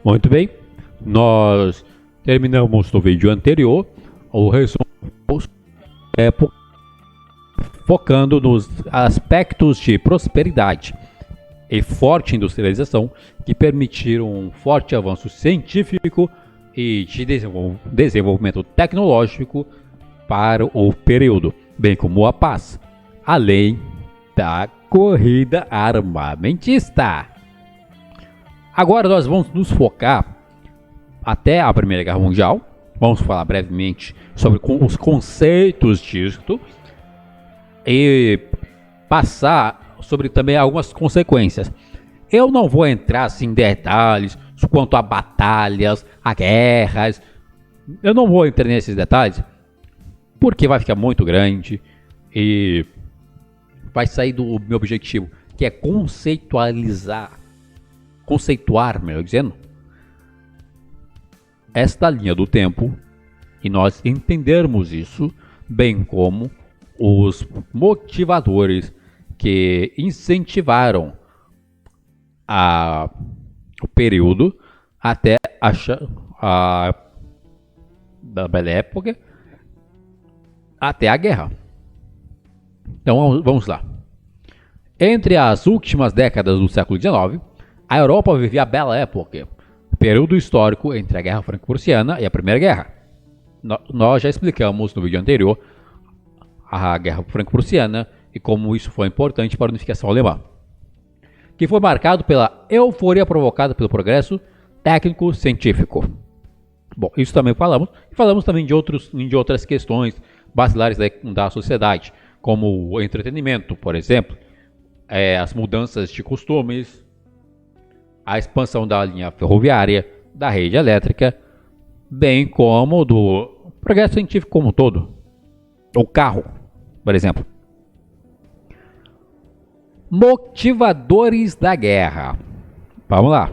Muito bem, nós terminamos no vídeo anterior o resumo é, po- focando nos aspectos de prosperidade e forte industrialização que permitiram um forte avanço científico e de desenvolvimento tecnológico para o período, bem como a paz, além da corrida armamentista. Agora nós vamos nos focar até a Primeira Guerra Mundial. Vamos falar brevemente sobre os conceitos disto e passar sobre também algumas consequências. Eu não vou entrar assim, em detalhes quanto a batalhas, a guerras. Eu não vou entrar nesses detalhes porque vai ficar muito grande e vai sair do meu objetivo, que é conceituar, melhor dizendo, esta linha do tempo e nós entendermos isso, bem como os motivadores que incentivaram o período até a da Belle Époque até a guerra. Então vamos lá. Entre as últimas décadas do século XIX, a Europa vivia a Belle Époque, período histórico entre a Guerra Franco-Prussiana e a Primeira Guerra. Nós já explicamos no vídeo anterior a Guerra Franco-Prussiana e como isso foi importante para a unificação alemã, que foi marcado pela euforia provocada pelo progresso técnico-científico. Bom, isso também falamos também de outras questões basilares da sociedade, como o entretenimento, por exemplo, as mudanças de costumes, a expansão da linha ferroviária, da rede elétrica, bem como do progresso científico como um todo. O carro, por exemplo. Motivadores da guerra. Vamos lá.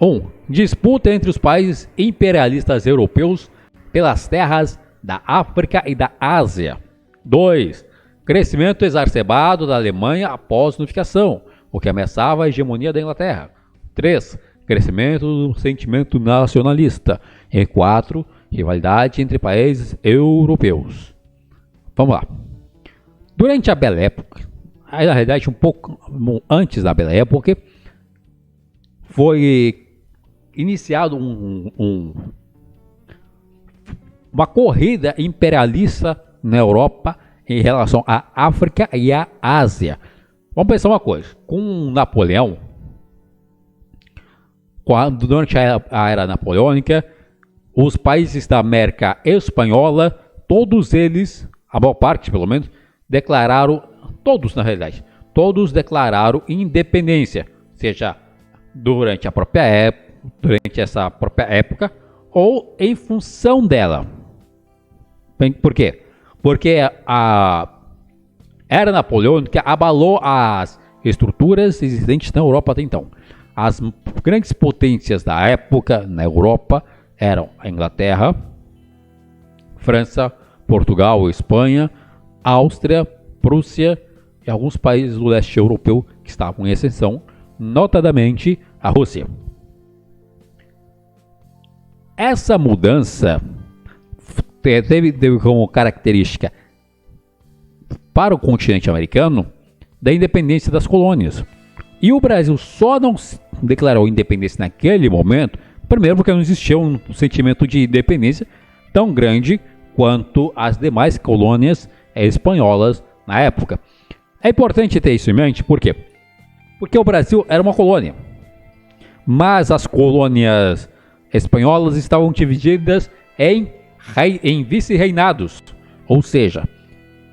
1. Disputa entre os países imperialistas europeus pelas terras da África e da Ásia. 2. Crescimento exacerbado da Alemanha após a unificação, o que ameaçava a hegemonia da Inglaterra. 3. Crescimento do sentimento nacionalista. E 4. Rivalidade entre países europeus. Vamos lá. Durante a Belle Époque, aí na realidade um pouco antes da Belle Époque, foi iniciado uma corrida imperialista na Europa em relação à África e à Ásia. Vamos pensar uma coisa, com Napoleão, durante a era napoleônica, os países da América Espanhola, todos eles, a maior parte pelo menos, todos na realidade, todos declararam independência, seja durante essa própria época ou em função dela. Por quê? Porque a era napoleônica abalou as estruturas existentes na Europa até então. As grandes potências da época na Europa eram a Inglaterra, França, Portugal, Espanha, Áustria, Prússia e alguns países do leste europeu que estavam em ascensão, notadamente a Rússia. Essa mudança teve como característica para o continente americano da independência das colônias. E o Brasil só não declarou independência naquele momento, primeiro porque não existia um sentimento de independência tão grande quanto as demais colônias espanholas na época. É importante ter isso em mente, por quê? Porque o Brasil era uma colônia, mas as colônias espanholas estavam divididas em vice-reinados, ou seja,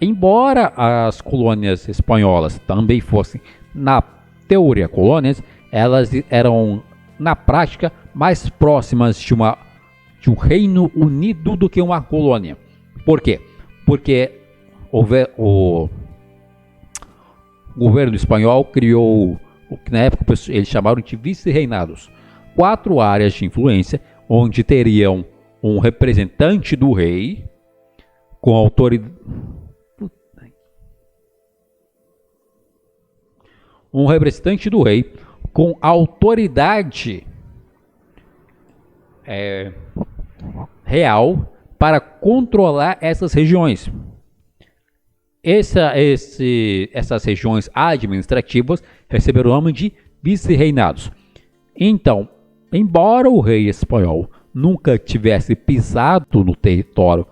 embora as colônias espanholas também fossem, na teoria, colônias, elas eram, na prática, mais próximas de um reino unido do que uma colônia. Por quê? Porque o governo espanhol criou o que na época eles chamaram de vice-reinados. 4 áreas de influência, onde teriam um representante do rei com autoridade. Um representante do rei com autoridade real para controlar essas regiões. Essas regiões administrativas receberam o nome de vice-reinados. Então, embora o rei espanhol nunca tivesse pisado no território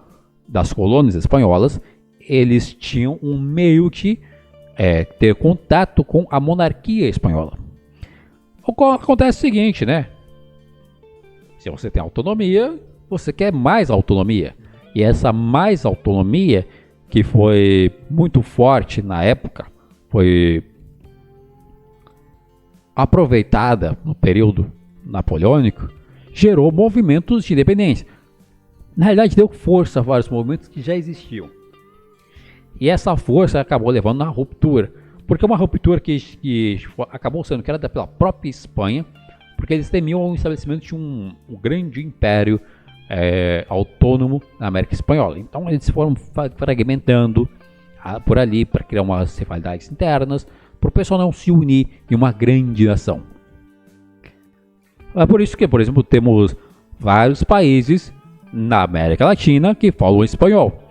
das colônias espanholas, eles tinham um meio de ter contato com a monarquia espanhola. Acontece o seguinte, né? Se você tem autonomia, você quer mais autonomia. E essa mais autonomia, que foi muito forte na época, foi aproveitada no período napoleônico, gerou movimentos de independência. Na realidade, deu força a vários movimentos que já existiam. E essa força acabou levando a uma ruptura. Porque é uma ruptura que acabou sendo criada pela própria Espanha, porque eles temiam o estabelecimento de um grande império autônomo na América Espanhola. Então eles foram fragmentando por ali para criar umas rivalidades internas, para o pessoal não se unir em uma grande nação. É por isso que, por exemplo, temos vários países na América Latina que falam espanhol.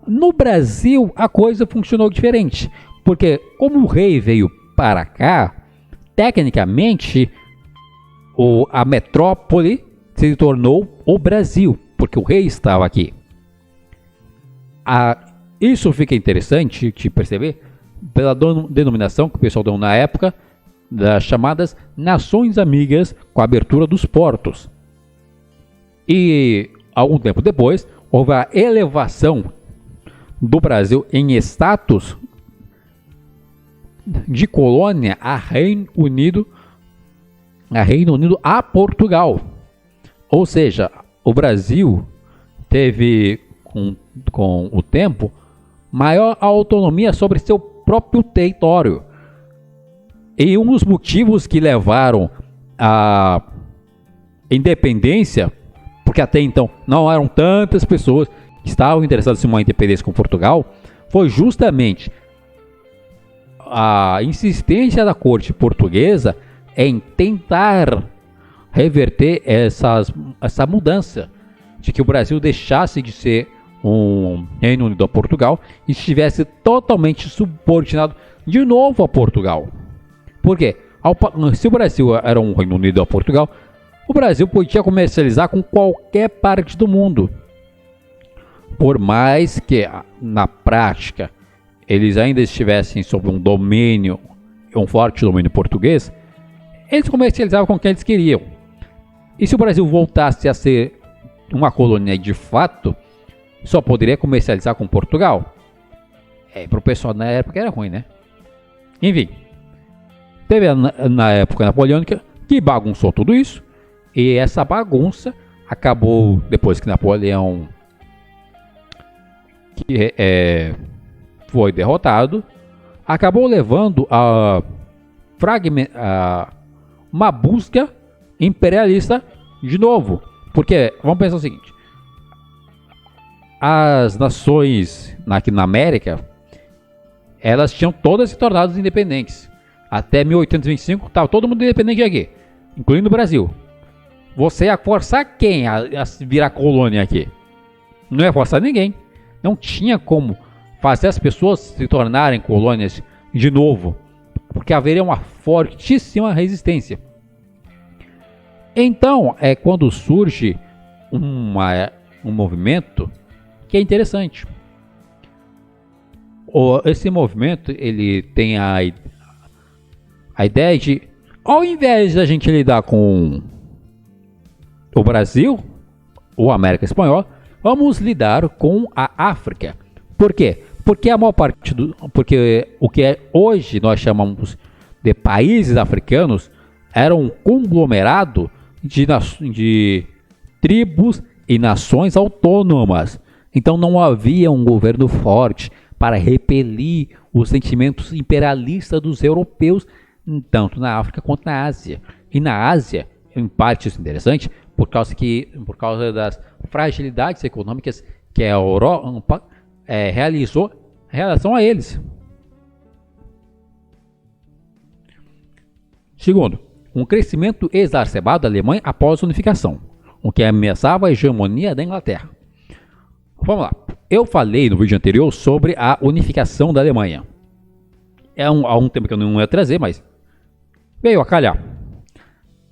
No Brasil, a coisa funcionou diferente, porque como o rei veio para cá, tecnicamente, a metrópole se tornou o Brasil, porque o rei estava aqui. Isso fica interessante de perceber pela denominação que o pessoal deu na época das chamadas Nações Amigas com a abertura dos portos. E algum tempo depois, houve a elevação do Brasil em status de colônia a Reino Unido a Portugal. Ou seja, o Brasil teve com o tempo maior autonomia sobre seu próprio território. E um dos motivos que levaram à independência, porque até então não eram tantas pessoas que estavam interessadas em uma independência com Portugal, foi justamente a insistência da corte portuguesa em tentar reverter essa mudança de que o Brasil deixasse de ser um Reino Unido a Portugal e estivesse totalmente subordinado de novo a Portugal. Por quê? Se o Brasil era um Reino Unido a Portugal, o Brasil podia comercializar com qualquer parte do mundo. Por mais que na prática eles ainda estivessem sob um forte domínio português, eles comercializavam com quem eles queriam. E se o Brasil voltasse a ser uma colônia de fato, só poderia comercializar com Portugal. Para o pessoal na época era ruim, né? Enfim, teve na época napoleônica que bagunçou tudo isso, e essa bagunça acabou, depois que Napoleão foi derrotado, acabou levando a uma busca imperialista de novo. Porque, vamos pensar o seguinte, as nações aqui na América, elas tinham todas se tornado independentes. Até 1825, estava todo mundo independente aqui, incluindo o Brasil. Você ia forçar quem a virar colônia aqui? Não ia forçar ninguém. Não tinha como fazer as pessoas se tornarem colônias de novo, porque haveria uma fortíssima resistência. Então, é quando surge um movimento que é interessante. Esse movimento, ele tem a ideia de, ao invés de a gente lidar com o Brasil, ou a América Espanhola, vamos lidar com a África. Por quê? Porque a maior parte porque o que hoje nós chamamos de países africanos era um conglomerado de tribos e nações autônomas. Então não havia um governo forte para repelir os sentimentos imperialistas dos europeus, tanto na África quanto na Ásia. E na Ásia, em parte isso é interessante, por causa das fragilidades econômicas que a Europa realizou em relação a eles. Segundo, um crescimento exacerbado da Alemanha após a unificação. o que ameaçava a hegemonia da Inglaterra. Vamos lá. Eu falei no vídeo anterior sobre a unificação da Alemanha. Há um tema que eu não ia trazer, mas veio a calhar.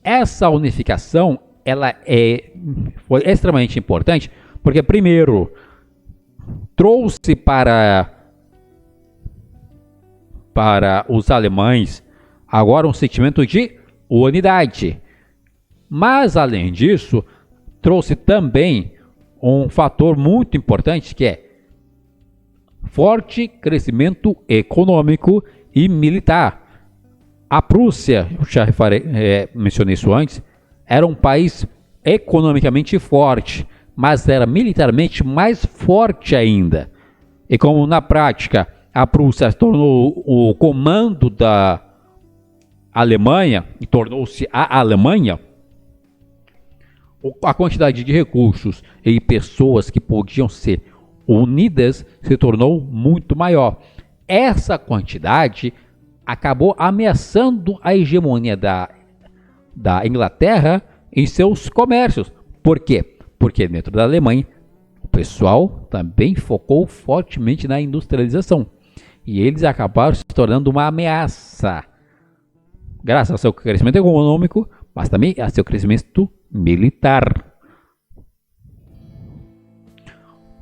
Essa unificação foi extremamente importante, porque primeiro trouxe para os alemães agora um sentimento de unidade. Mas além disso, trouxe também um fator muito importante que é forte crescimento econômico e militar. A Prússia, eu já mencionei isso antes, era um país economicamente forte, mas era militarmente mais forte ainda. E como na prática a Prússia se tornou o comando da Alemanha e tornou-se a Alemanha, a quantidade de recursos e pessoas que podiam ser unidas se tornou muito maior. Essa quantidade acabou ameaçando a hegemonia da Inglaterra em seus comércios. Por quê? Porque dentro da Alemanha o pessoal também focou fortemente na industrialização. E eles acabaram se tornando uma ameaça, graças ao seu crescimento econômico, mas também ao seu crescimento militar.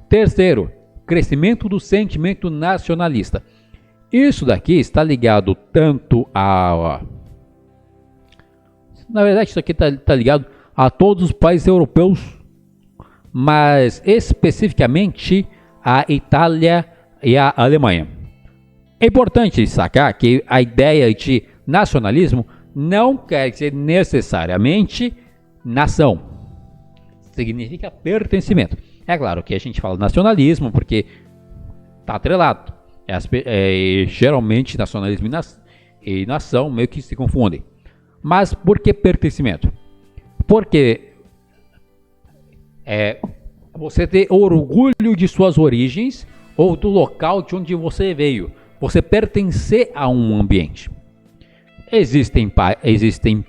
Terceiro, crescimento do sentimento nacionalista. Isso daqui está ligado tanto a... Na verdade, isso aqui está ligado a todos os países europeus, mas especificamente a Itália e a Alemanha. É importante sacar que a ideia de nacionalismo não quer dizer necessariamente nação. Significa pertencimento. É claro que a gente fala nacionalismo porque está atrelado. Geralmente nacionalismo e nação meio que se confundem. Mas por que pertencimento? Porque você ter orgulho de suas origens ou do local de onde você veio. Você pertencer a um ambiente. Existem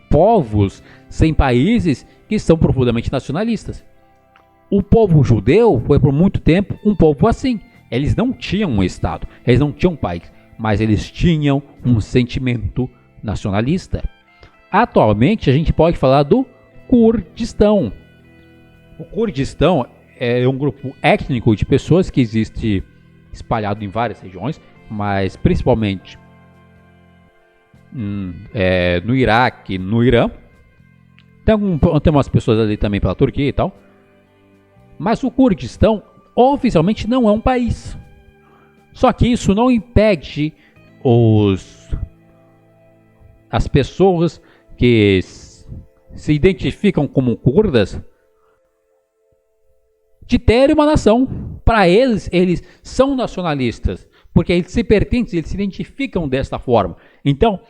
povos sem países que são profundamente nacionalistas. O povo judeu foi por muito tempo um povo assim. Eles não tinham um estado, eles não tinham um país, mas eles tinham um sentimento nacionalista. Atualmente a gente pode falar do Kurdistão. O Kurdistão é um grupo étnico de pessoas que existe espalhado em várias regiões, mas principalmente no Iraque, no Irã. Tem umas pessoas ali também pela Turquia e tal. Mas o Kurdistão oficialmente não é um país. Só que isso não impede as pessoas que se identificam como curdas de terem uma nação. Para eles são nacionalistas, porque eles se pertencem, eles se identificam desta forma. Então,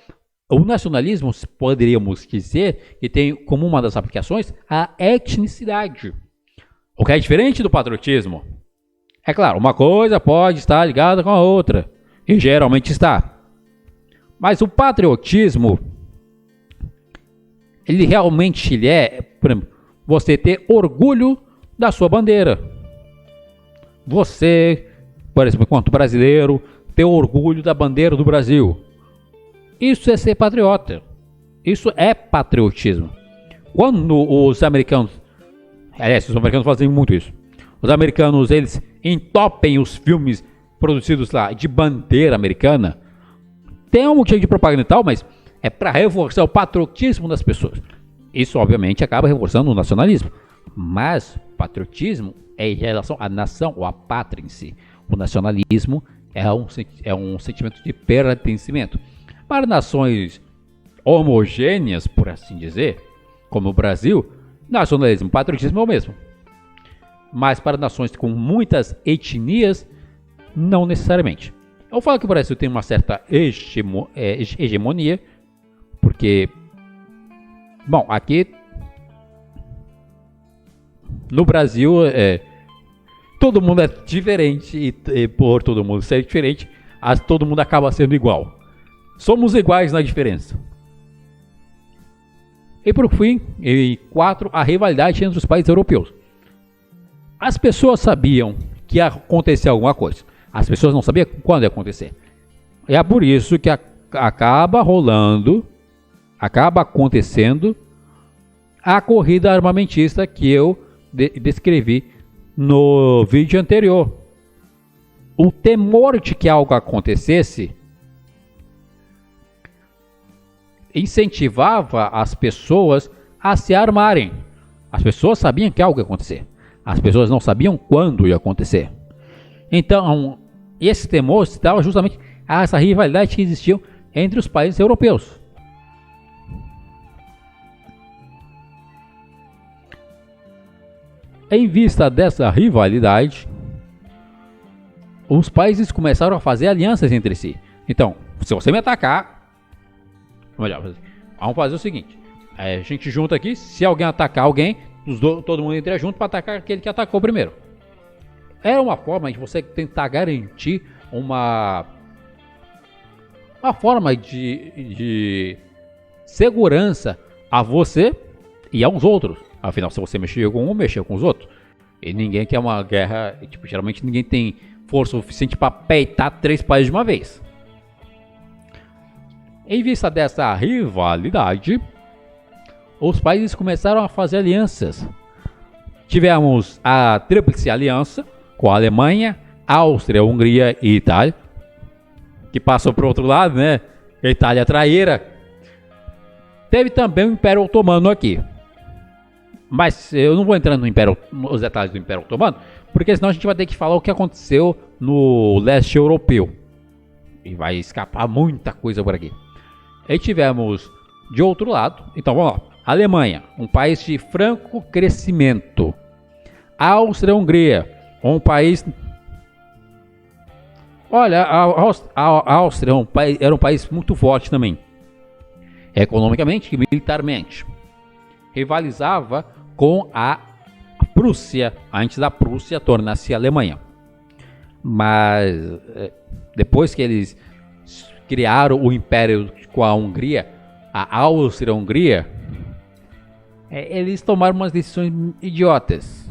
o nacionalismo, poderíamos dizer, que tem como uma das aplicações a etnicidade. O que é diferente do patriotismo. É claro, uma coisa pode estar ligada com a outra, e geralmente está. Mas o patriotismo, ele realmente é, por exemplo, você ter orgulho da sua bandeira. Você, por exemplo, enquanto brasileiro, ter orgulho da bandeira do Brasil. Isso é ser patriota. Isso é patriotismo. Quando os americanos fazem muito isso. Os americanos, eles entopem os filmes produzidos lá de bandeira americana. Tem um motivo de propaganda e tal, mas é para reforçar o patriotismo das pessoas. Isso, obviamente, acaba reforçando o nacionalismo. Mas patriotismo é em relação à nação ou à pátria em si. O nacionalismo é um sentimento de pertencimento. Para nações homogêneas, por assim dizer, como o Brasil, nacionalismo e patriotismo é o mesmo. Mas para nações com muitas etnias, não necessariamente. Eu falo que o Brasil tem uma certa hegemonia, porque, bom, aqui no Brasil todo mundo é diferente e por todo mundo ser diferente, todo mundo acaba sendo igual. Somos iguais na diferença. E por fim, em 4, a rivalidade entre os países europeus. As pessoas sabiam que ia acontecer alguma coisa. As pessoas não sabiam quando ia acontecer. E é por isso que acaba acontecendo a corrida armamentista que eu descrevi no vídeo anterior. O temor de que algo acontecesse incentivava as pessoas a se armarem. As pessoas sabiam que algo ia acontecer. As pessoas não sabiam quando ia acontecer. Então, esse temor se dava justamente a essa rivalidade que existia entre os países europeus. Em vista dessa rivalidade, os países começaram a fazer alianças entre si. Então, se você me atacar, vamos fazer o seguinte: a gente junta aqui, se alguém atacar alguém, todo mundo entra junto para atacar aquele que atacou primeiro. Era uma forma de você tentar garantir uma forma de segurança a você e aos outros. Afinal, se você mexer com um, mexeu com os outros. E ninguém quer uma guerra, tipo, geralmente ninguém tem força suficiente para peitar 3 países de uma vez. Em vista dessa rivalidade, os países começaram a fazer alianças. Tivemos a Tríplice Aliança com a Alemanha, Áustria, Hungria e Itália, que passou para o outro lado, né? A Itália traíra. Teve também o Império Otomano aqui. Mas eu não vou entrar nos detalhes do Império Otomano, porque senão a gente vai ter que falar o que aconteceu no leste europeu. E vai escapar muita coisa por aqui. E tivemos, de outro lado, então vamos lá. Alemanha, um país de franco crescimento. Áustria-Hungria, um país... Olha, a Áustria era um país muito forte também. Economicamente e militarmente. Rivalizava com a Prússia, antes da Prússia tornar-se Alemanha. Mas depois que eles criaram o império com a Hungria, a Áustria-Hungria, eles tomaram umas decisões idiotas.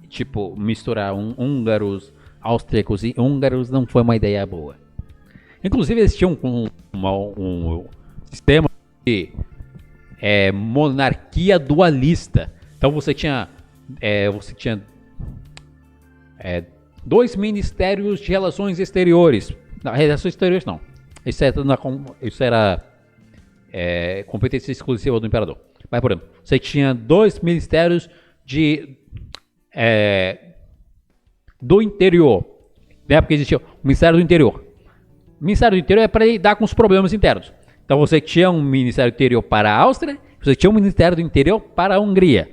Tipo, misturar húngaros, austríacos e húngaros não foi uma ideia boa. Inclusive eles tinham um sistema de monarquia dualista. Então você tinha 2 ministérios de relações exteriores. Não, relações exteriores não. Isso era competência exclusiva do imperador. Mas, por exemplo, você tinha 2 ministérios do interior. Na época existia o Ministério do Interior. O Ministério do Interior é para lidar com os problemas internos. Então você tinha um Ministério do Interior para a Áustria, você tinha um Ministério do Interior para a Hungria.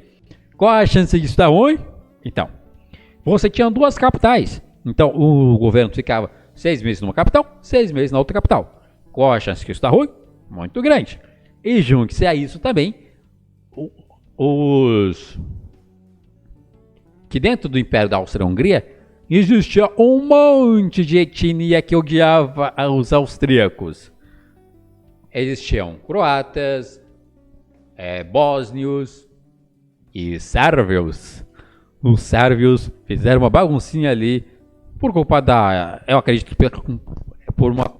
Qual a chance disso estar ruim? Então, você tinha 2 capitais. Então o governo ficava 6 meses numa capital, 6 meses na outra capital. Qual a chance que isso está ruim? Muito grande. E junte-se a isso também que dentro do Império da Áustria-Hungria existia um monte de etnia que odiava os austríacos. Existiam croatas, bósnios e sérvios. Os sérvios fizeram uma baguncinha ali por culpa eu acredito, por uma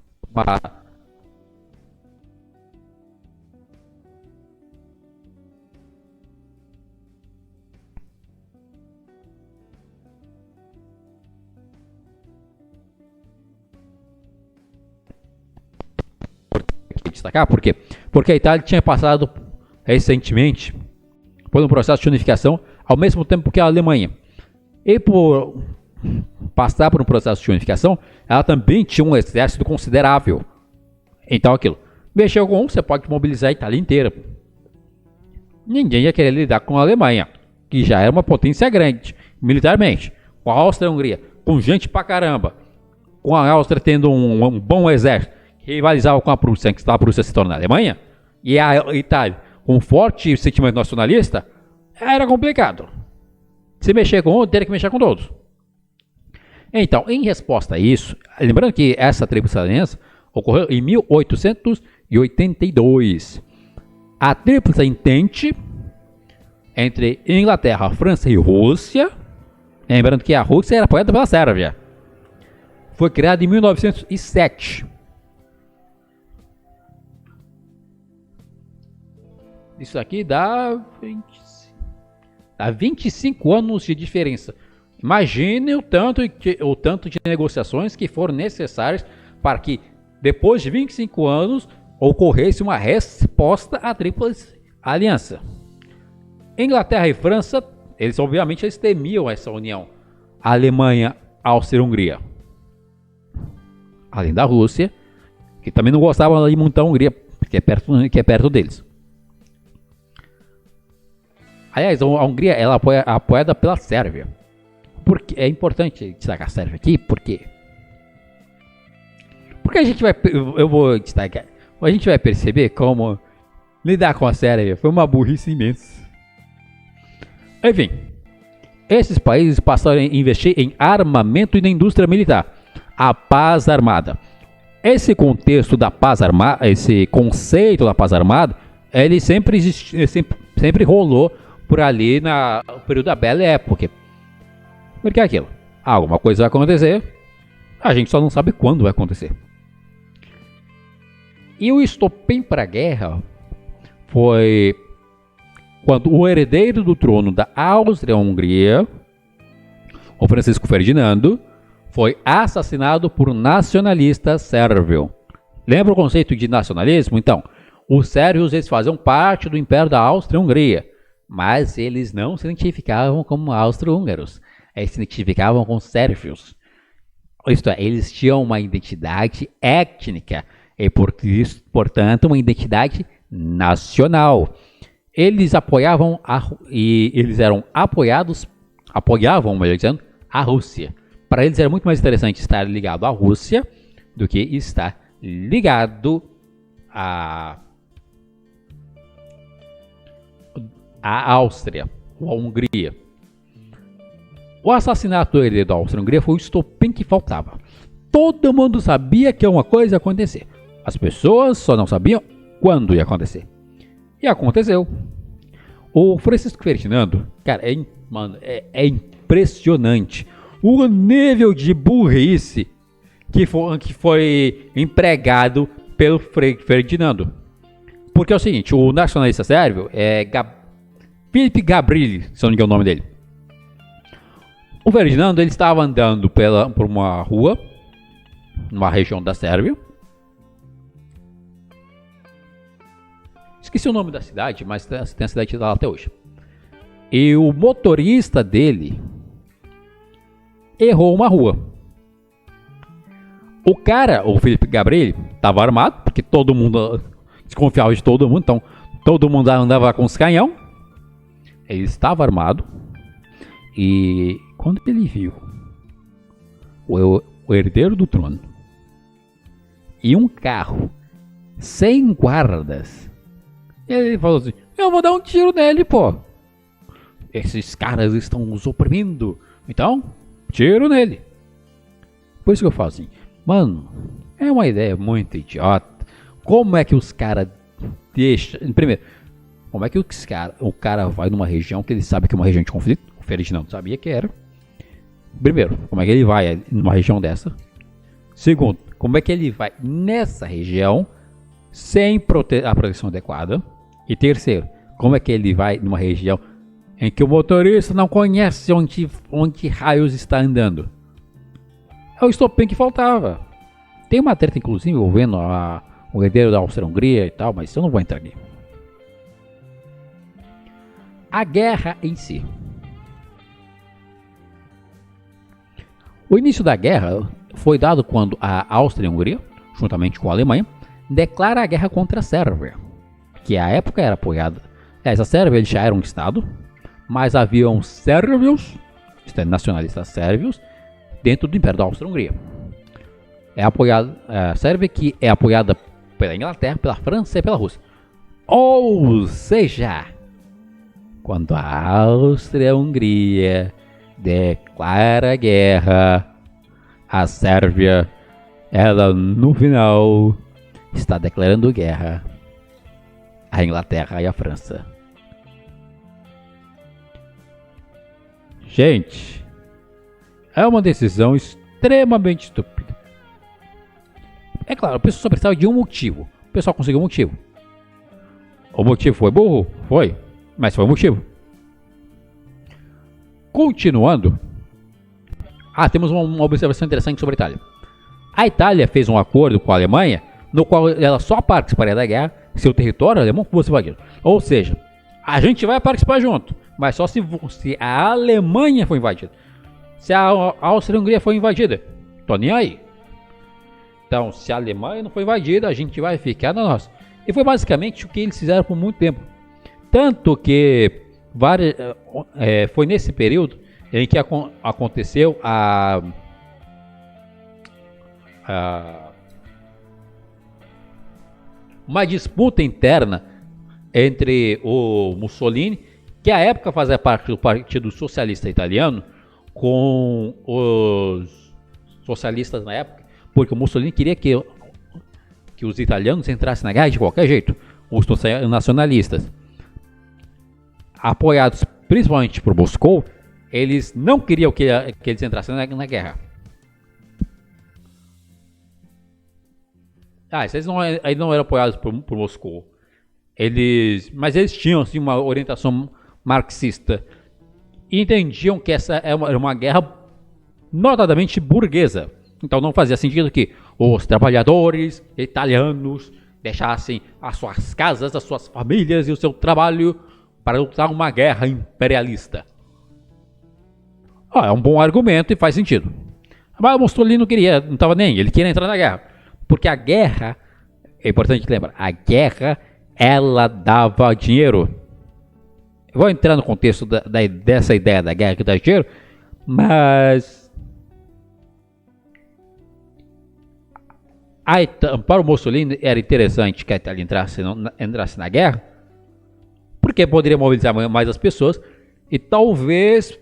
destacar, por quê? Porque a Itália tinha passado recentemente por um processo de unificação ao mesmo tempo que a Alemanha. E por passar por um processo de unificação, ela também tinha um exército considerável. Então aquilo, mexeu com um, você pode mobilizar a Itália inteira. Ninguém ia querer lidar com a Alemanha, que já era uma potência grande, militarmente. Com a Áustria-Hungria, com gente pra caramba. Com a Áustria tendo um bom exército, que rivalizava com a Prússia, antes da Prússia se tornar a Alemanha. E a Itália, com um forte sentimento nacionalista, era complicado. Se mexer com um, teria que mexer com todos. Então, em resposta a isso, lembrando que essa Tríplice Aliança ocorreu em 1882. a Tríplice Entente entre Inglaterra, França e Rússia. Lembrando que a Rússia era apoiada pela Sérvia. Foi criada em 1907. Isso aqui dá 25 anos de diferença. Imagine o tanto de negociações que foram necessárias para que, depois de 25 anos, ocorresse uma resposta à Tríplice Aliança. Inglaterra e França, eles temiam essa união. A Alemanha, Áustria e Hungria. Além da Rússia, que também não gostava de muito da Hungria, que é perto deles. Aliás, a Hungria ela é apoiada pela Sérvia. Porque é importante destacar a Sérvia aqui, porque a gente vai, eu vou destacar, a gente vai perceber como lidar com a Sérvia foi uma burrice imensa. Enfim, esses países passaram a investir em armamento e na indústria militar, a paz armada. Esse contexto da paz armada, esse conceito da paz armada, ele sempre existe, sempre rolou por ali no período da Belle Époque. Porque é aquilo, alguma coisa vai acontecer, a gente só não sabe quando vai acontecer. E o estopim para a guerra foi quando o herdeiro do trono da Áustria-Hungria, o Francisco Ferdinando, foi assassinado por um nacionalista sérvio. Lembra o conceito de nacionalismo? Então, os sérvios eles faziam parte do Império da Áustria-Hungria, mas eles não se identificavam como austro-húngaros, eles se identificavam como sérvios. Isto é, eles tinham uma identidade étnica e, portanto, uma identidade nacional. Eles apoiavam melhor dizendo, a Rússia. Para eles era muito mais interessante estar ligado à Rússia do que estar ligado à Áustria ou à Hungria. O assassinato do herdeiro da Áustria-Hungria foi o estopim que faltava. Todo mundo sabia que uma coisa ia acontecer. As pessoas só não sabiam quando ia acontecer. E aconteceu. O Francisco Ferdinando, cara, é impressionante o nível de burrice que foi empregado pelo Ferdinando. Porque é o seguinte, o nacionalista sérvio é Filip Gabrieli, se não me engano o nome dele. O Ferdinando ele estava andando por uma rua, numa região da Sérvia. Esqueci o nome da cidade, mas tem a cidade lá até hoje. E o motorista dele errou uma rua. O cara, o Felipe Gabriel, estava armado, porque todo mundo desconfiava de todo mundo, então todo mundo andava com os canhão. Ele estava armado e quando ele viu o herdeiro do trono e um carro sem guardas, ele falou assim: eu vou dar um tiro nele, pô. Esses caras estão nos oprimindo, então tiro nele. Por isso que eu falo assim, mano, é uma ideia muito idiota. Como é que os caras deixam... Primeiro, como é que o cara vai numa região que ele sabe que é uma região de conflito? O Ferdinando sabia que era. Primeiro, como é que ele vai numa região dessa? Segundo, como é que ele vai nessa região sem a proteção adequada? E terceiro, como é que ele vai numa região em que o motorista não conhece onde raios está andando? É o estopim que faltava. Tem uma treta, inclusive, envolvendo o herdeiro da Áustria-Hungria e tal, mas eu não vou entrar aqui. A guerra em si. O início da guerra foi dado quando a Áustria-Hungria, juntamente com a Alemanha, declara a guerra contra a Sérvia, que à época era apoiada. A Sérvia já era um estado, mas haviam sérvios, nacionalistas sérvios, dentro do Império da Áustria-Hungria. A Sérvia que é apoiada pela Inglaterra, pela França e pela Rússia. Ou seja, quando a Áustria-Hungria declara guerra, a Sérvia, ela no final está declarando guerra à a Inglaterra e a França. Gente, é uma decisão extremamente estúpida. É claro, o pessoal só precisava de um motivo. O pessoal conseguiu um motivo. O motivo foi burro? Foi. Mas foi o motivo. Continuando. Temos uma observação interessante sobre a Itália. A Itália fez um acordo com a Alemanha, no qual ela só participaria da guerra se o território alemão fosse invadido. Ou seja, a gente vai participar junto, mas só se a Alemanha for invadida. Se a Áustria-Hungria for invadida, tô nem aí. Então, se a Alemanha não for invadida, a gente vai ficar na nossa. E foi basicamente o que eles fizeram por muito tempo. Tanto que foi nesse período em que aconteceu uma disputa interna entre o Mussolini, que à época fazia parte do Partido Socialista Italiano, com os socialistas na época, porque o Mussolini queria que os italianos entrassem na guerra de qualquer jeito, os nacionalistas, apoiados principalmente por Moscou, eles não queriam que eles entrassem na guerra. Eles não eram apoiados por Moscou. Mas eles tinham assim, uma orientação marxista. E entendiam que essa era uma guerra notadamente burguesa. Então não fazia sentido que os trabalhadores italianos deixassem as suas casas, as suas famílias e o seu trabalho para lutar uma guerra imperialista. É um bom argumento e faz sentido. Mas o Mussolini não queria, não estava nem, ele queria entrar na guerra. Porque a guerra, é importante lembrar, a guerra, ela dava dinheiro. Eu vou entrar no contexto dessa ideia da guerra que dá dinheiro, mas para o Mussolini era interessante que a Itália entrasse na guerra, porque poderia mobilizar mais as pessoas e talvez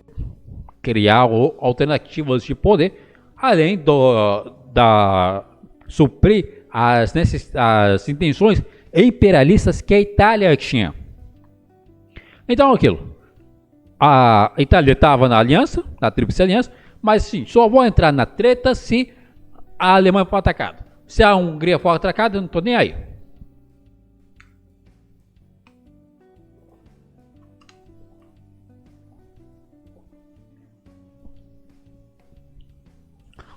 criar alternativas de poder, além suprir as intenções imperialistas que a Itália tinha. Então aquilo, a Itália estava na aliança, na tríplice aliança, mas sim, só vou entrar na treta se a Alemanha for atacada. Se a Hungria for atacada, eu não estou nem aí.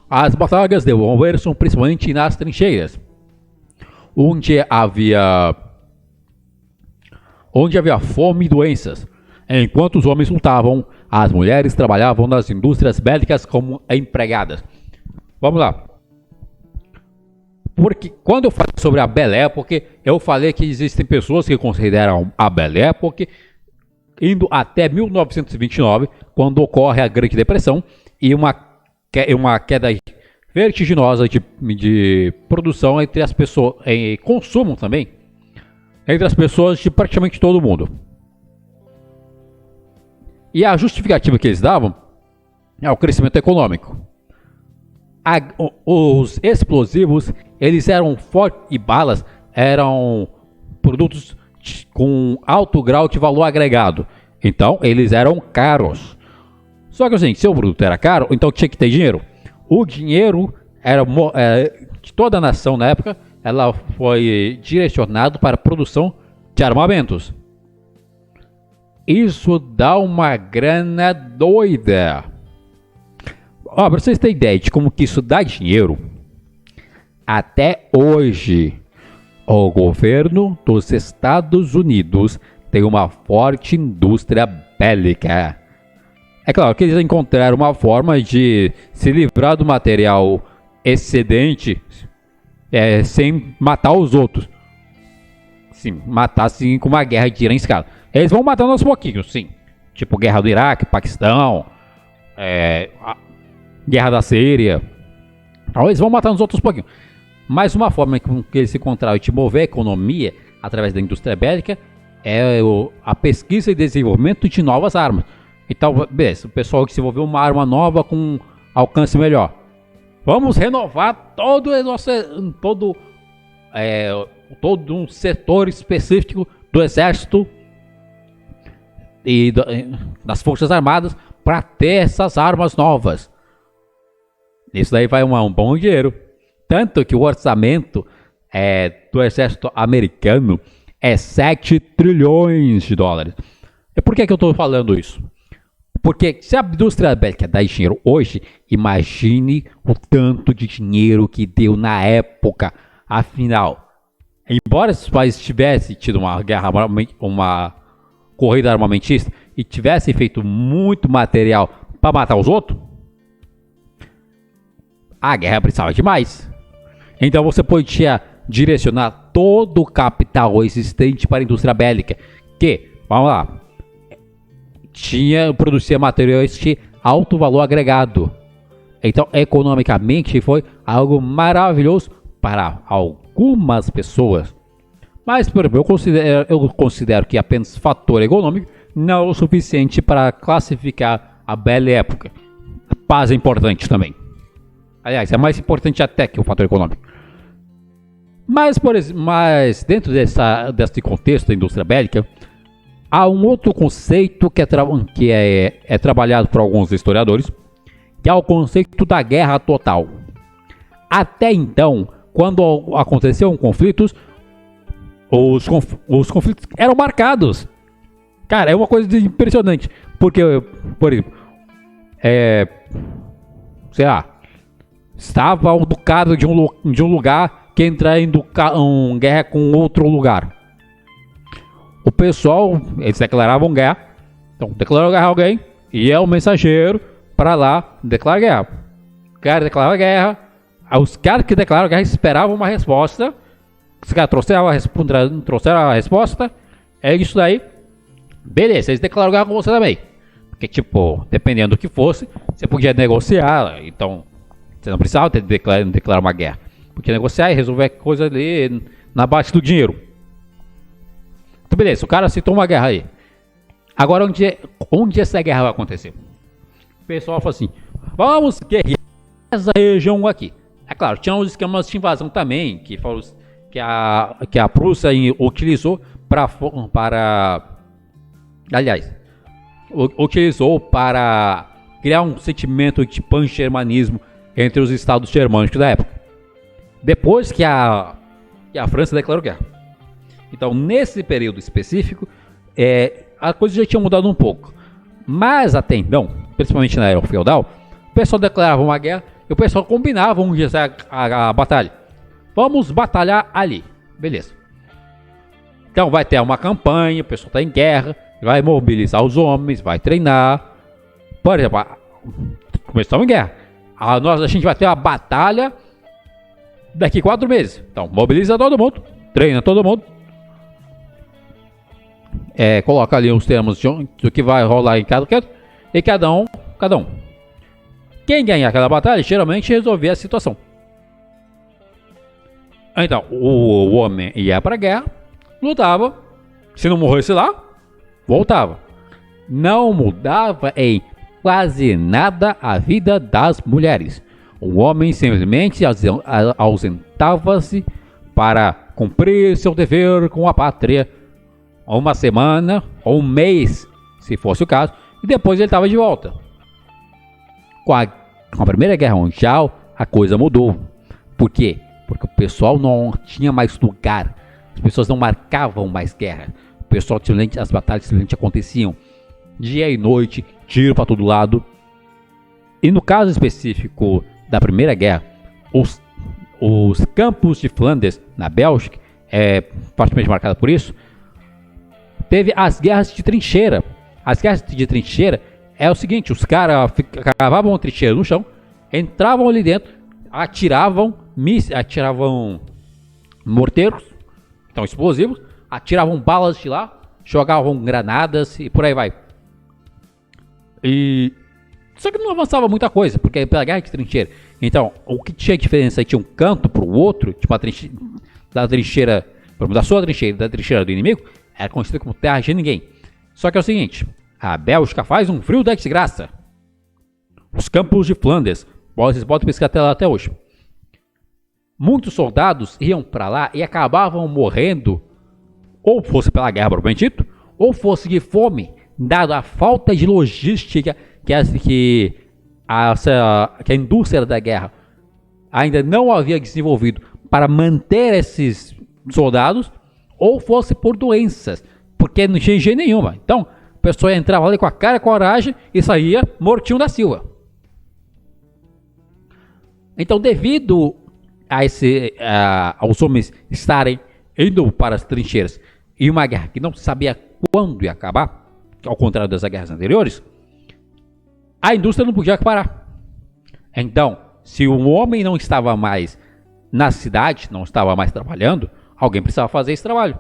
As batalhas desenvolveram-se principalmente nas trincheiras, onde havia fome e doenças. Enquanto os homens lutavam, as mulheres trabalhavam nas indústrias bélicas como empregadas. Vamos lá. Porque quando eu falei sobre a Belle Époque, eu falei que existem pessoas que consideram a Belle Époque indo até 1929, quando ocorre a Grande Depressão e uma queda vertiginosa de produção entre as pessoas, e consumo também, entre as pessoas de praticamente todo mundo. E a justificativa que eles davam é o crescimento econômico. Os explosivos, eles eram fortes e balas eram produtos com alto grau de valor agregado. Então, eles eram caros. Só que assim, se o produto era caro, então tinha que ter dinheiro. O dinheiro era de toda a nação na época, ela foi direcionado para a produção de armamentos. Isso dá uma grana doida. Para vocês terem ideia de como que isso dá dinheiro, até hoje o governo dos Estados Unidos tem uma forte indústria bélica. É claro que eles encontraram uma forma de se livrar do material excedente sem matar os outros. Sim, matar assim com uma guerra de tiro em escala. Eles vão matando aos pouquinhos, sim. Tipo guerra do Iraque, Paquistão, guerra da Síria. Então eles vão matando os outros pouquinhos. Mas uma forma que eles se encontraram de mover a economia através da indústria bélica é a pesquisa e desenvolvimento de novas armas. Então, beleza, o pessoal que desenvolveu uma arma nova com alcance melhor. Vamos renovar todo um setor específico do exército e das Forças Armadas para ter essas armas novas. Isso daí vai um bom dinheiro. Tanto que o orçamento do exército americano é 7 trilhões de dólares. E por que eu estou falando isso? Porque se a indústria bélica dá dinheiro hoje, imagine o tanto de dinheiro que deu na época. Afinal, embora esses países tivessem tido uma guerra, uma corrida armamentista e tivessem feito muito material para matar os outros, a guerra precisava de mais. Então você podia direcionar todo o capital existente para a indústria bélica, que, vamos lá, produzia materiais de alto valor agregado. Então, economicamente, foi algo maravilhoso para algumas pessoas. Mas, por exemplo, eu considero que apenas fator econômico não é o suficiente para classificar a bela época. A paz é importante também. Aliás, é mais importante até que o fator econômico. Mas dentro desse contexto da indústria bélica, há um outro conceito que é trabalhado por alguns historiadores, que é o conceito da guerra total. Até então, quando aconteciam conflitos, os conflitos eram marcados. Cara, é uma coisa impressionante. Porque, por exemplo, sei lá, estava um ducado de um lugar que entra em guerra com outro lugar. O pessoal, eles declaravam guerra. Então, declarou guerra a alguém, e é o mensageiro para lá declarar guerra. O cara declarava guerra, os caras que declararam guerra esperavam uma resposta. Os caras trouxeram a resposta, é isso daí. Beleza, eles declararam guerra com você também. Porque, tipo, dependendo do que fosse, você podia negociar. Então, você não precisava declarar uma guerra. Podia negociar e resolver coisa ali na base do dinheiro. Então, beleza, o cara citou uma guerra aí. Agora, onde essa guerra vai acontecer? O pessoal falou assim, vamos guerrear essa região aqui. É claro, tinha uns esquemas de invasão também, que a Prússia utilizou utilizou para criar um sentimento de pan-germanismo entre os estados germânicos da época. Depois que a França declarou guerra. Então, nesse período específico, a coisa já tinha mudado um pouco. Mas até então, principalmente na era feudal, o pessoal declarava uma guerra e o pessoal combinava onde ia ser a batalha. Vamos batalhar ali. Beleza. Então vai ter uma campanha, o pessoal está em guerra, vai mobilizar os homens, vai treinar. Por exemplo, começamos em guerra. A gente vai ter uma batalha daqui 4 meses. Então, mobiliza todo mundo, treina todo mundo. Coloca ali os termos do que vai rolar em cada canto. E cada um. Quem ganhar aquela batalha, geralmente resolvia a situação. Então, o homem ia pra guerra, lutava. Se não morresse lá, voltava. Não mudava em quase nada a vida das mulheres. O homem simplesmente ausentava-se para cumprir seu dever com a pátria, uma semana ou um mês, se fosse o caso, e depois ele estava de volta. Com a Primeira Guerra Mundial, a coisa mudou. Por quê? Porque o pessoal não tinha mais lugar, as pessoas não marcavam mais guerra. O pessoal, as batalhas simplesmente aconteciam dia e noite, tiro para todo lado. E no caso específico da Primeira Guerra, os campos de Flandres, na Bélgica, praticamente marcada por isso, teve as guerras de trincheira. As guerras de trincheira é o seguinte, os caras cavavam uma trincheira no chão, entravam ali dentro, atiravam morteiros, então explosivos, atiravam balas de lá, jogavam granadas e por aí vai. Só que não avançava muita coisa, porque pela guerra de trincheira. Então, o que tinha diferença tinha um canto para o outro, tipo da trincheira, da sua trincheira, da trincheira do inimigo, era conhecido como terra de ninguém. Só que é o seguinte, a Bélgica faz um frio da desgraça. Os campos de Flandres, vocês podem pesquisar até hoje. Muitos soldados iam para lá e acabavam morrendo ou fosse pela guerra propriamente dito, ou fosse de fome, dado a falta de logística que a indústria da guerra ainda não havia desenvolvido para manter esses soldados, ou fosse por doenças, porque não tinha higiene nenhuma. Então, a pessoa entrava ali com a cara e coragem e saía mortinho da Silva. Então, devido aos homens estarem indo para as trincheiras e uma guerra que não se sabia quando ia acabar, ao contrário das guerras anteriores, a indústria não podia parar. Então, se o homem não estava mais na cidade, não estava mais trabalhando, alguém precisava fazer esse trabalho.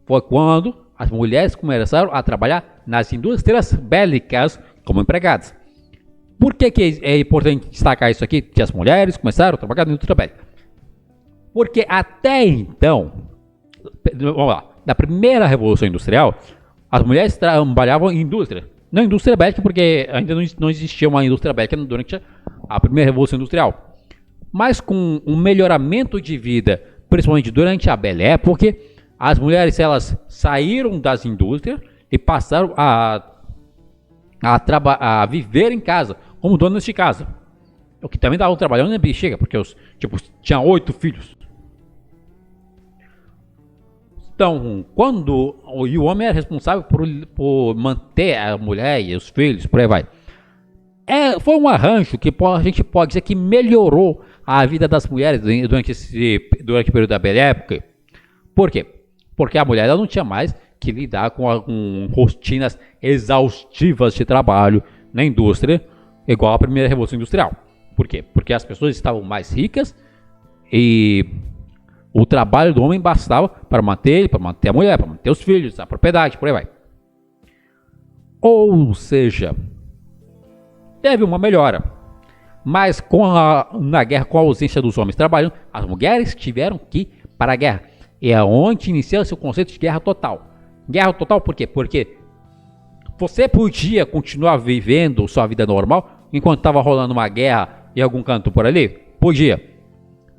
Foi quando as mulheres começaram a trabalhar nas indústrias bélicas como empregadas. Por que é importante destacar isso aqui? Que as mulheres começaram a trabalhar na indústria bélica. Porque até então, vamos lá, na primeira Revolução Industrial, as mulheres trabalhavam em indústria. Não indústria bélica, porque ainda não existia uma indústria bélica durante a primeira Revolução Industrial. Mas com um melhoramento de vida, principalmente durante a Belle Époque, as mulheres elas saíram das indústrias e passaram a viver em casa, como donas de casa. O que também estavam trabalhando na bexiga, porque tinha 8 filhos. Então, quando o homem era responsável por manter a mulher e os filhos, por aí vai. Foi um arranjo que a gente pode dizer que melhorou a vida das mulheres durante o período da Belle Époque. Por quê? Porque a mulher ela não tinha mais que lidar com rotinas exaustivas de trabalho na indústria, igual à primeira Revolução Industrial. Por quê? Porque as pessoas estavam mais ricas e o trabalho do homem bastava para manter ele, para manter a mulher, para manter os filhos, a propriedade, por aí vai. Ou seja, teve uma melhora. Mas na guerra, com a ausência dos homens trabalhando, as mulheres tiveram que ir para a guerra. E é onde inicia-se o conceito de guerra total. Guerra total por quê? Porque você podia continuar vivendo sua vida normal enquanto estava rolando uma guerra em algum canto por ali? Podia.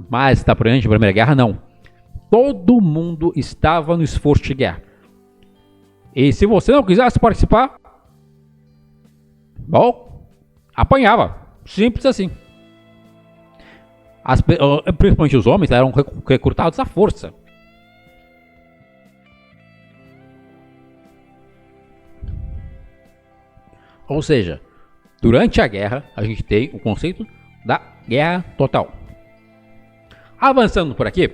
Mas da Primeira Guerra, não. Todo mundo estava no esforço de guerra. E se você não quisesse participar, bom, apanhava. Simples assim. Principalmente os homens eram recrutados à força. Ou seja, durante a guerra, a gente tem o conceito da guerra total. Avançando por aqui,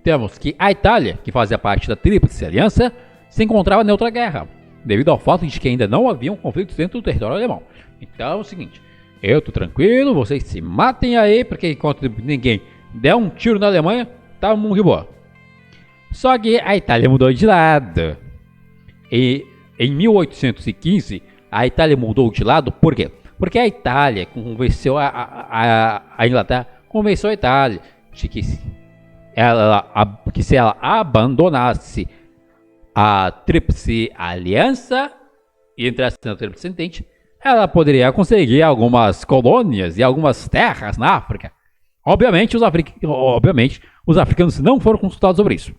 temos que a Itália, que fazia parte da Tríplice Aliança, se encontrava em outra guerra, devido ao fato de que ainda não haviam conflitos dentro do território alemão. Então é o seguinte, eu tô tranquilo, vocês se matem aí, porque enquanto ninguém der um tiro na Alemanha, tá mundo de boa. Só que a Itália mudou de lado. E em 1815, a Itália mudou de lado, por quê? Porque a Itália convenceu a Inglaterra, convenceu a Itália de que se ela abandonasse a Tríplice Aliança e entrasse na Tríplice Entente, ela poderia conseguir algumas colônias e algumas terras na África. Obviamente, os africanos não foram consultados sobre isso.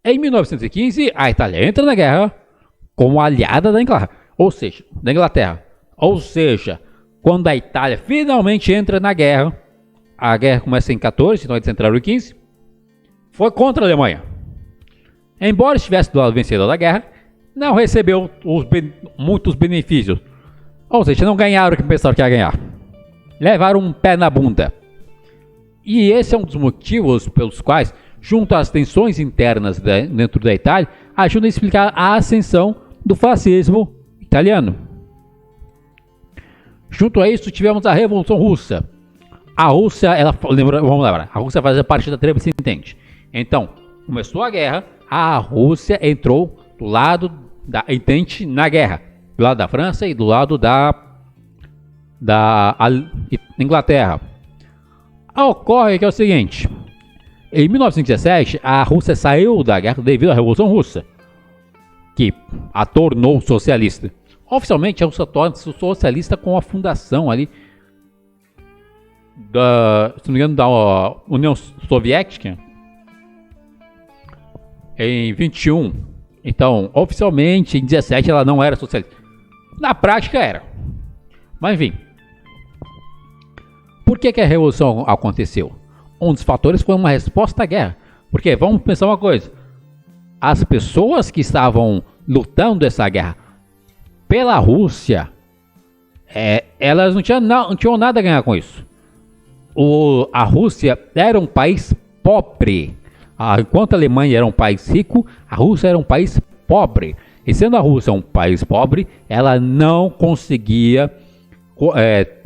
Em 1915, a Itália entra na guerra como aliada da Inglaterra. Ou seja, quando a Itália finalmente entra na guerra, a guerra começa em 14, então eles entraram em 15, foi contra a Alemanha. Embora estivesse do lado vencedor da guerra, não recebeu muitos benefícios. Ou seja, não ganharam o que pensaram que ia ganhar. Levaram um pé na bunda. E esse é um dos motivos pelos quais, junto às tensões internas dentro da Itália, ajuda a explicar a ascensão do fascismo italiano. Junto a isso, tivemos a Revolução Russa. A Rússia, vamos lembrar, a Rússia fazia parte da Tríplice Entente. Então, começou a guerra, a Rússia entrou do lado da Entente na guerra. Do lado da França e do lado da Inglaterra. Ocorre que é o seguinte, em 1917, a Rússia saiu da guerra devido à Revolução Russa, que a tornou socialista. Oficialmente, a Rússia torna-se socialista com a fundação ali se não me engano, da União Soviética, em 21. Então, oficialmente, em 17 ela não era socialista. Na prática era. Mas enfim. Por que a revolução aconteceu? Um dos fatores foi uma resposta à guerra. Porque, vamos pensar uma coisa. As pessoas que estavam lutando essa guerra pela Rússia, elas não tinham nada a ganhar com isso. A Rússia era um país pobre. Enquanto a Alemanha era um país rico, a Rússia era um país pobre. E sendo a Rússia um país pobre, ela não conseguia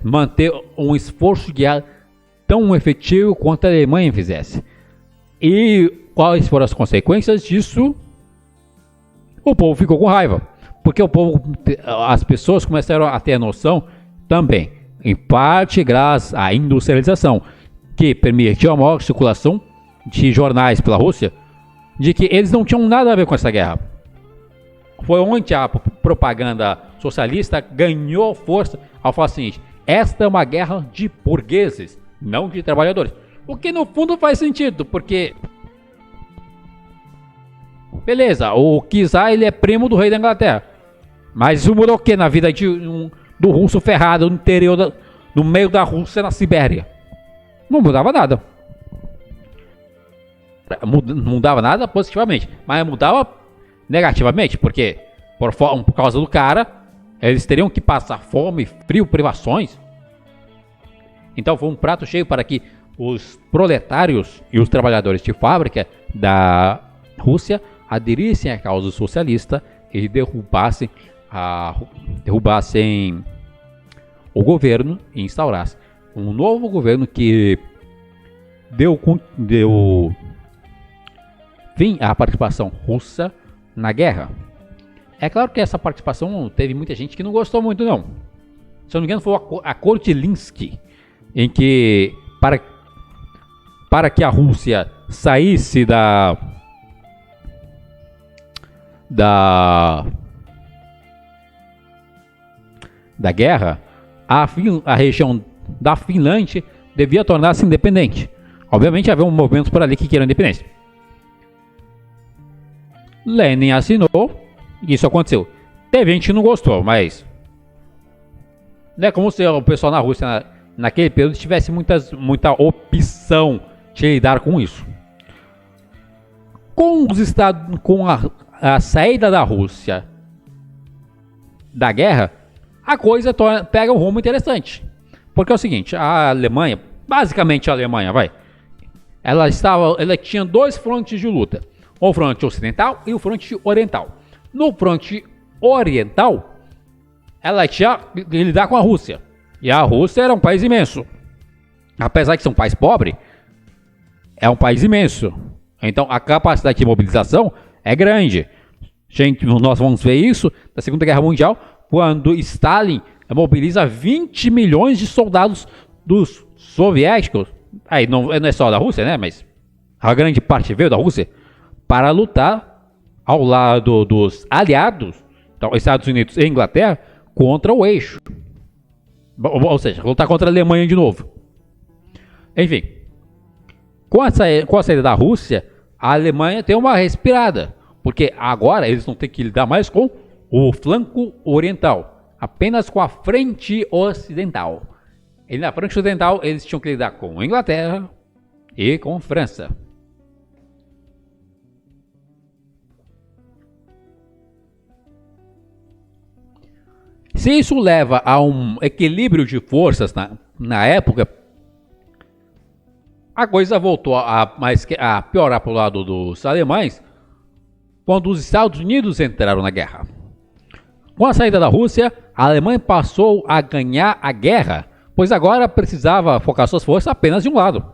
manter um esforço de guerra tão efetivo quanto a Alemanha fizesse. E quais foram as consequências disso? O povo ficou com raiva. Porque as pessoas começaram a ter a noção também, em parte graças à industrialização, que permitiu a maior circulação de jornais pela Rússia, de que eles não tinham nada a ver com essa guerra. Foi onde a propaganda socialista ganhou força ao falar o seguinte: esta é uma guerra de burgueses, não de trabalhadores. O que no fundo faz sentido, porque beleza, o czar ele é primo do rei da Inglaterra, mas isso mudou o que na vida do russo ferrado no interior, no meio da Rússia, na Sibéria? Não mudava nada. Não mudava nada positivamente, mas mudava negativamente, porque por causa do cara, eles teriam que passar fome, frio, privações. Então foi um prato cheio para que os proletários e os trabalhadores de fábrica da Rússia aderissem à causa socialista e derrubassem o governo e instaurassem um novo governo que deu fim à participação russa na guerra. É claro que essa participação teve muita gente que não gostou muito, não. Se eu não me engano, foi o Acordo de Minsk, em que para que a Rússia saísse da guerra, a região da Finlândia devia tornar-se independente. Obviamente havia um movimento por ali que queria independência. Lenin assinou, e isso aconteceu. Teve gente que não gostou, mas não é como se o pessoal na Rússia naquele período tivesse muita opção de lidar com isso. Com a saída da Rússia da guerra, a coisa pega um rumo interessante. Porque é o seguinte, a Alemanha, basicamente a Alemanha, ela tinha dois frontes de luta. O fronte ocidental e o fronte oriental. No fronte oriental, ela tinha que lidar com a Rússia. E a Rússia era um país imenso. Apesar de ser um país pobre, é um país imenso. Então a capacidade de mobilização é grande. Gente, nós vamos ver isso na Segunda Guerra Mundial, quando Stalin mobiliza 20 milhões de soldados dos soviéticos. Aí não é só da Rússia, né? Mas a grande parte veio da Rússia para lutar ao lado dos aliados, então, Estados Unidos e Inglaterra, contra o eixo. Ou seja, lutar contra a Alemanha de novo. Enfim, com a saída da Rússia, a Alemanha tem uma respirada, porque agora eles não têm que lidar mais com o flanco oriental, apenas com a frente ocidental. E na frente ocidental eles tinham que lidar com a Inglaterra e com a França. Se isso leva a um equilíbrio de forças na época, a coisa voltou a piorar para o lado dos alemães quando os Estados Unidos entraram na guerra. Com a saída da Rússia, a Alemanha passou a ganhar a guerra, pois agora precisava focar suas forças apenas de um lado.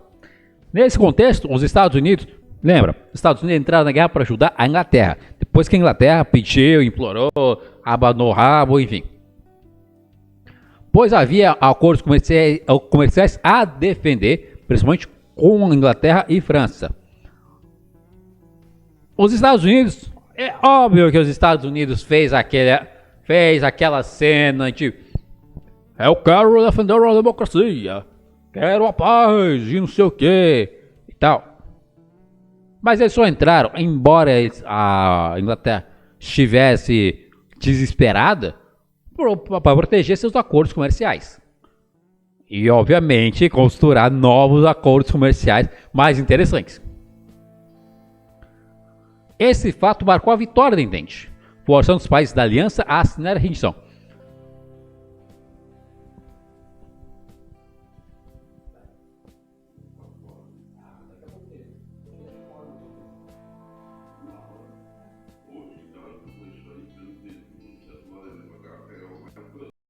Nesse contexto, os Estados Unidos, lembra, os Estados Unidos entraram na guerra para ajudar a Inglaterra, depois que a Inglaterra pediu, implorou, abanou o rabo, enfim. Pois havia acordos comerciais a defender, principalmente com a Inglaterra e França. Os Estados Unidos, é óbvio que os Estados Unidos fez aquela cena de eu quero defender a democracia, quero a paz e não sei o que e tal. Mas eles só entraram, embora a Inglaterra estivesse desesperada, para proteger seus acordos comerciais. E, obviamente, costurar novos acordos comerciais mais interessantes. Esse fato marcou a vitória da Entente, forçando os países da aliança a assinar a rendição.